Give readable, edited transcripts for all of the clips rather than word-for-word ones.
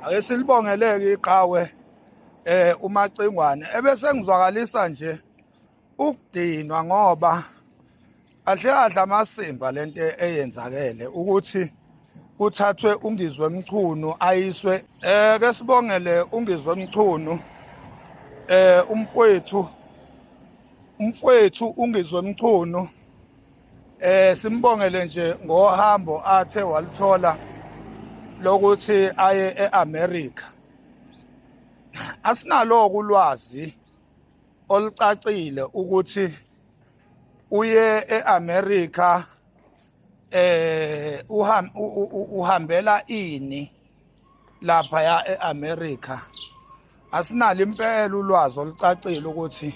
ake silibongeleke iqhawe uMacingwane ebese ngizwakalisa nje ukudinwa ngoba ahle amasimba lento eyenzakele ukuthi kuthathwe ungizwe Mchunu ayiswe ke sibongele ungizwe Mchunu umfowethu ungizwe Mchunu simbongele nje ngohambo athe walithola lokuthi aye eAmerica. Asinalo ulwazi olucacile ukuthi uye eAmerica uhambela ini lapha ya eAmerica. Asinalo impela ulwazi olucacile ukuthi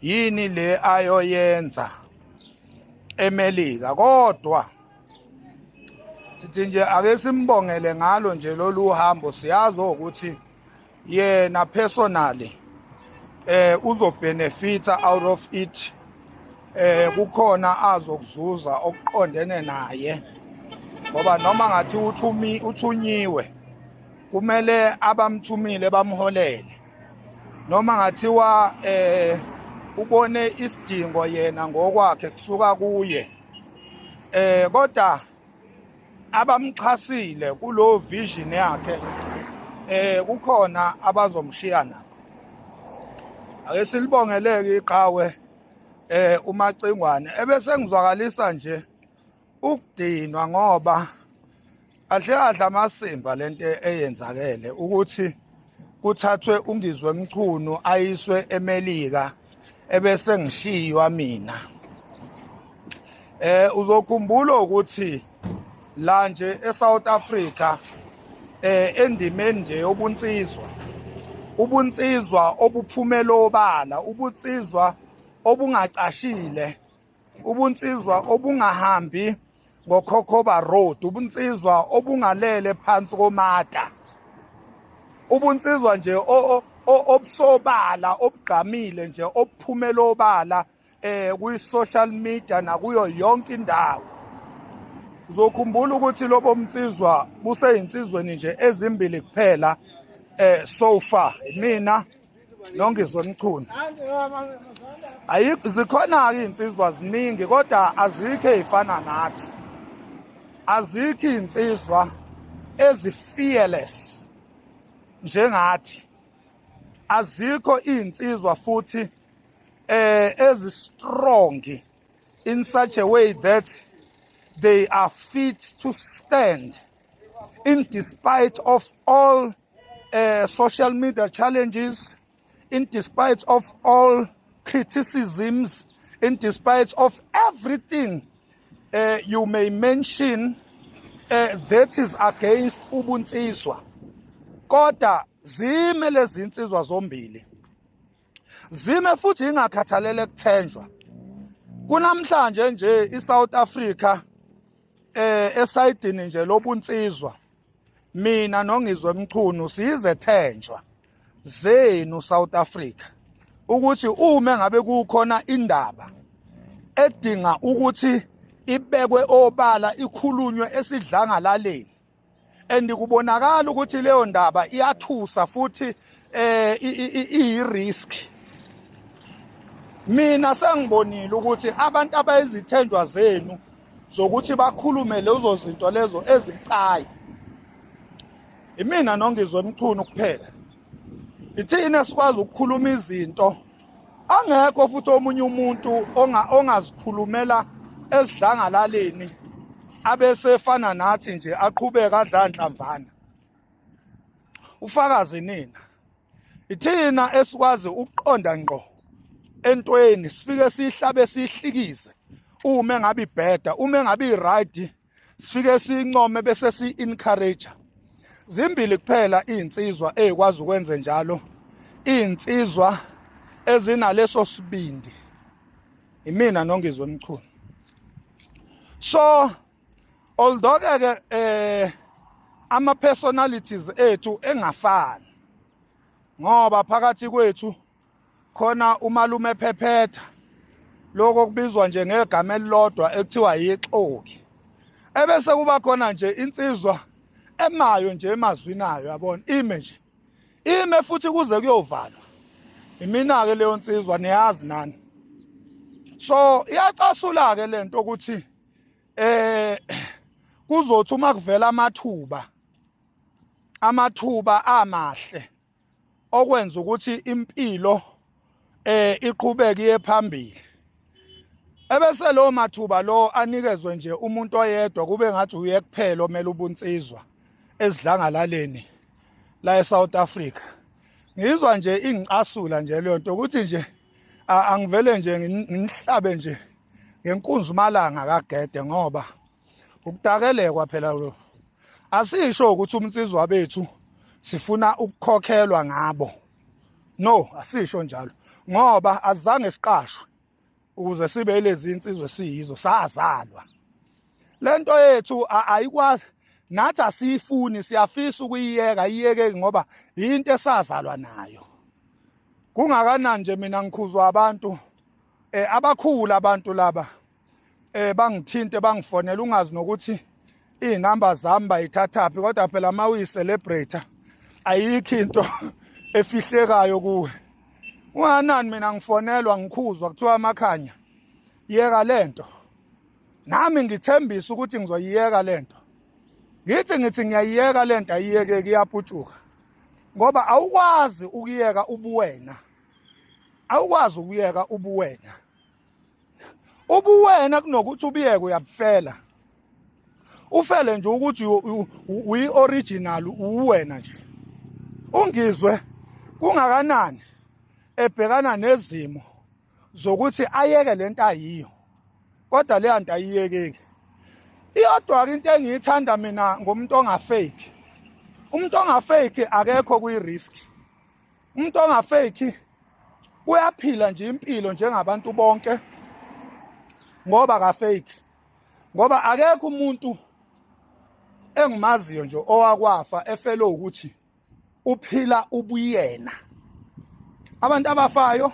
yini le ayoyenza eMelika, kodwa sithi nje ake simbongele ngalo nje lolu hambo. Siyazi ukuthi yena personally uzobenefita out of it, kukhona azokuzuza okuqondene naye, ngoba noma ngathi uthunyiwe kumele abamthumile bamholele, noma ngathiwa ubone isidingo yena ngokwakhe kusuka kuye, kodwa abamxhasile kulo vision yakhe kukhona abazomshiya nabo. Ake silibongeleke iqhawe uMacingwane ebese ngizwakalisa nje ukudinwa ngoba ahle amasimba lento eyenzakele ukuthi kuthathwe ungizwe Mchunu ayiswe eMelika ebese ngishiywa mina. Uzokhumbula ukuthi la nje eSouth Africa endimeni nje ubunsizwa obuphumela obala, ubunsizwa obungacashile, ubunsizwa obungahambi ngoKhokhoba Road, ubunsizwa obungalele phansi komata, ubunsizwa nje obusobala, obugqamile nje, obuphumela obala kwi-social media nakuyo yonke indawo. Uzokhumbula ukuthi lobo mnsizwa buseyinsizweni nje ezimbili kuphela so far, mina noNgizwe Mchunu. Zikhona-ke iy'nsizwa ziningi kodwa azikho ey'fana nathi, azikho iy'nsizwa ezi-fearless njengathi, azikho iy'nsizwa futhi ezi-strong in such a way that they are fit to stand in despite of all social media challenges, in despite of all criticisms, in despite of everything you may mention that is against ubunsizwa. Kodwa zime lezi insizwa zombili, zime futhi ingakhathalele kuthenjwa. Kunamhlanje nje iSouth Africa esayidini nje lobunsizwa, mina noNgizwe Mchunu siyizethenjwa zenu South Africa, ukuthi uma ngabe kukhona indaba edinga ukuthi ibekwe obala, ikhulunywe esidlangalaleni, kubonakala ukuthi leyo ndaba iyathusa futhi iyi-risk. Mina sengibonile ukuthi abantu abayizithenjwa zenu zokuthi bakhulume lezo zinto lezo ezibucayi, imina noNgizwe Mchunu kuphela. Ithina sikwazi ukukhuluma izinto, angekho futhi omunye umuntu ongazikhulumela esidlangalaleni abesefana nathi nje aqhubeka adlanhlamvana. Ufakazi nina. Ithina esikwazi ukuqonda ngqo entweni, sifike sihlabe sihlikize uma ngabe ibheda, uma ngabe iright sifike sincome bese si-encourage. Zimbili kuphela iy'nsizwa ey'kwazi ukwenza njalo, iy'nsizwa ezinaleso sibindi, imina noNgizwe Mchunu. So although-ke ama-personalities ethu engafani, ngoba phakathi kwethu khona umalume Phephetha, lokho kubizwa nje ngegama elilodwa ekuthiwa yixoki, ebese kuba khona nje insizwa emayo nje emazwini ayo yabona ime nje ime futhi kuze kuyovalwa imina ke leyo nsizwa niyazi nani so iyacasula ke lento ukuthi kuzothi uma kuvela amathuba amahle okwenza ukuthi impilo iqhubeke iye phambili ebese lo mathuba lo anikezwe nje umuntu oyedwa kube ngathi uye kuphela omele ubunsizwa ezidlangalaleni la eSouth Africa ngizwa nje ingicasula nje leyo nto ukuthi nje angivele nje nginihlabe nje ngenkunzi malanga kaGede ngoba ukudakelekwa phela lo asisho ukuthi umnsizwa bethu sifuna ukukhokhelwa ngabo no asisho njalo ngoba azange siqashwe ukuze sibe lezi insizwe siyizo sazalwa lento yethu ayikwazi nathi asifuni siyafisa ukuyiyeka iyeke ngoba into esazalwa nayo kungakanani nje mina ngikhuzwa abantu abakhulu abantu laba bangithinte bangifonela ungazi nokuthi izinamba zami bayithathaphi kodwa phela uma uyi-celebrate ayikho into efihlekayo kuwe unganani mina ngifonelwa ngikhuzwa kuthiwa amakhanya yeka lento nami ngithembisa ukuthi ngizoyiyeka lento ngithi ngiyayiyeka lento ayiyeke kuyaputshuka ngoba awukwazi ukuyeka ubuwena awukwazi ukuyeka ubuwena kunokuthi ubiyeke uyabufela ufele nje ukuthi uyi-original uwena nje ungizwe kungakanani ebhekana nezimo zokuthi ayeke lento ayiyo kodwa leyo nto ayiyekeki iyodwa-ke into engiyithanda mina ngomuntu ongafake umuntu ongafake akekho kwi-risk umuntu ongafake uyaphila nje impilo njengabantu bonke ngoba akafake ngoba akekho umuntu engimaziyo nje owakwafa efele ukuthi uphila ubuyena abantu abafayo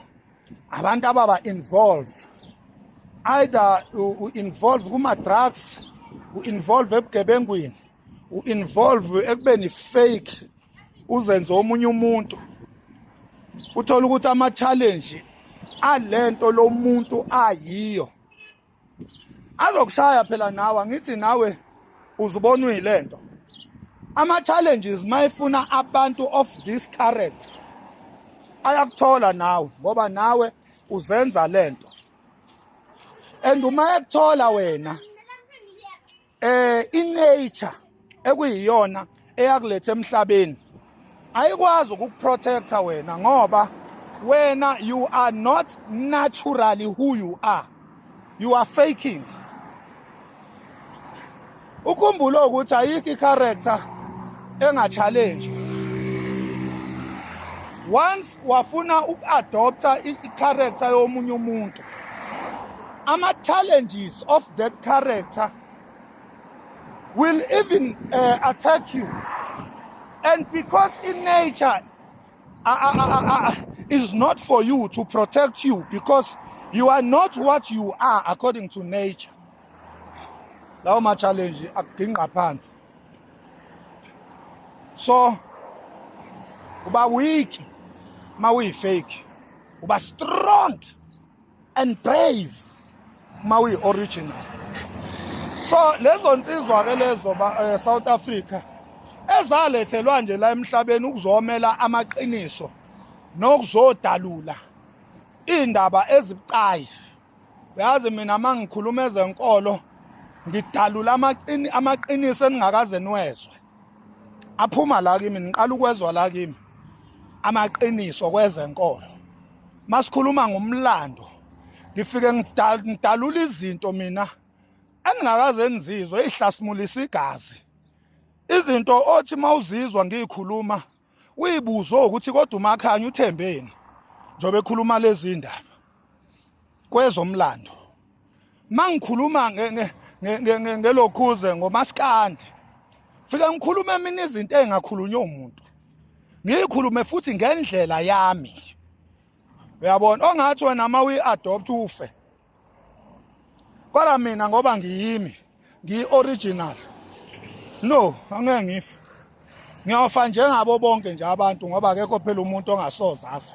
abantu ababa involve either u-involve kuma-drugs u-involve ebugebengwini u-involve ekubeni fake uzenze omunye umuntu uthola ukuthi ama-challenge alento lo muntu ayiyo azokushaya phela nawe angithi nawe uzubona uyilento ama-challenges mayifuna abantu of this character ayakuthola nawe ngoba nawe uzenza lento and uma ekuthola wena i-nature ekuyiyona eyakuletha emhlabeni ayikwazi ukukuprotecta wena ngoba wena you are not naturally who you are faking ukhumbule ukuthi ayikho i-character enga-challenge once wafuna uku-adopta i-character yomunye umuntu ama-challenges of that character will even attack you and because in nature is not for you to protect you because you are not what you are according to nature lawo ma-challenge akuginqa phansi so uba weak ma uyi-fake uba strong and brave ma uyi-original so lezo nsizwa-ke lezo South Africa ezalethelwa nje la emhlabeni ukuzomela amaqiniso nokuzodalula indaba ezibucayi uyazi mina uma ngikhuluma ezenkolo ngidalula amaqiniso eningakaze niwezwe aphuma la kimi niqala ukwezwa la kimi amaqiniso kwezenkolo masikhuluma ngomlando ngifike ngidalula izinto mina eningakaze nizizwe ezihlasimulisa igazi izinto othi mawuzizwa ngikhuluma uyibuzo ukuthi kodwa umakhanya uthembeni njobe ekhuluma lezi ndaba kwezomlando mangikhuluma ngelokhuze ngomaskandi fika ngikhuluma mina izinto engakhulunywa umuntu ngikhulume futhi ngendlela yami uyabona ongathi wena ma uyi-adopt ufe kodwa mina ngoba ngiyimi ngiyi-original No, angeke ngife. Ngiyofa njengabo bonke nje abantu ngoba akekho phela umuntu ongasoze afe.